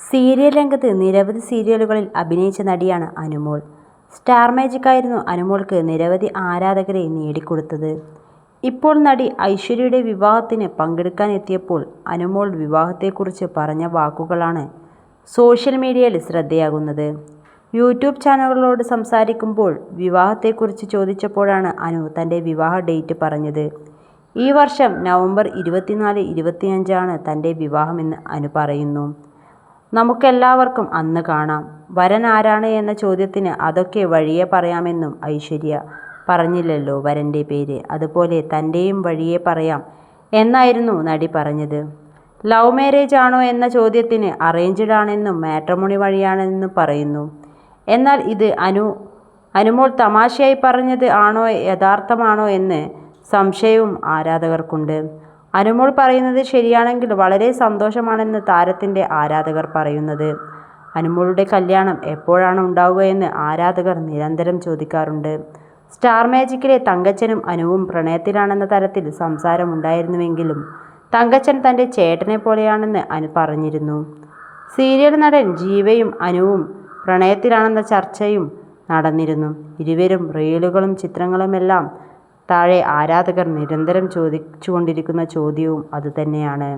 Serial രംഗത്ത് നിരവധി സീരിയലുകളിൽ അഭിനയിച്ച നടിയാണ് അനുമോൾ. സ്റ്റാർ മാജിക്കായിരുന്നു അനുമോൾക്ക് നിരവധി ആരാധകരെ നേടിക്കൊടുത്തത്. ഇപ്പോൾ നടി ഐശ്വര്യയുടെ വിവാഹത്തിന് പങ്കെടുക്കാനെത്തിയപ്പോൾ അനുമോൾ വിവാഹത്തെക്കുറിച്ച് പറഞ്ഞ വാക്കുകളാണ് സോഷ്യൽ മീഡിയയിൽ ശ്രദ്ധയാകുന്നത്. യൂട്യൂബ് ചാനലുകളോട് സംസാരിക്കുമ്പോൾ വിവാഹത്തെക്കുറിച്ച് ചോദിച്ചപ്പോഴാണ് അനു തൻ്റെ വിവാഹ ഡേറ്റ് പറഞ്ഞത്. ഈ വർഷം നവംബർ 24-25 തൻ്റെ വിവാഹമെന്ന് അനു പറയുന്നു. നമുക്കെല്ലാവർക്കും അന്ന് കാണാം. വരൻ ആരാണ് എന്ന ചോദ്യത്തിന് അതൊക്കെ വഴിയെ പറയാമെന്നും ഐശ്വര്യ പറഞ്ഞില്ലല്ലോ വരൻ്റെ പേര്, അതുപോലെ തൻ്റെയും വഴിയെ പറയാം എന്നായിരുന്നു നടി പറഞ്ഞത്. ലവ് മാരേജ് ആണോ എന്ന ചോദ്യത്തിന് അറേഞ്ച്ഡ് ആണെന്നും മാട്രിമോണി വഴിയാണെന്നും പറയുന്നു. എന്നാൽ ഇത് അനുമോൾ തമാശയായി പറഞ്ഞത് ആണോ യഥാർത്ഥമാണോ എന്ന് സംശയവും ആരാധകർക്കുണ്ട്. അനുമോൾ പറയുന്നത് ശരിയാണെങ്കിൽ വളരെ സന്തോഷമാണെന്ന് താരത്തിൻ്റെ ആരാധകർ പറയുന്നത്. അനുമോളുടെ കല്യാണം എപ്പോഴാണ് ഉണ്ടാവുകയെന്ന് ആരാധകർ നിരന്തരം ചോദിക്കാറുണ്ട്. സ്റ്റാർ മാജിക്കിലെ തങ്കച്ചനും അനുവും പ്രണയത്തിലാണെന്ന തരത്തിൽ സംസാരമുണ്ടായിരുന്നുവെങ്കിലും തങ്കച്ചൻ തൻ്റെ ചേട്ടനെ പോലെയാണെന്ന് അനു പറഞ്ഞിരുന്നു. സീരിയൽ നടൻ ജീവയും അനുവും പ്രണയത്തിലാണെന്ന ചർച്ചയും നടന്നിരുന്നു. ഇരുവരും റീലുകളും ചിത്രങ്ങളുമെല്ലാം താഴെ ആരാധകർ നിരന്തരം ചോദിച്ചുകൊണ്ടിരിക്കുന്ന ചോദ്യവും അതുതന്നെയാണ്.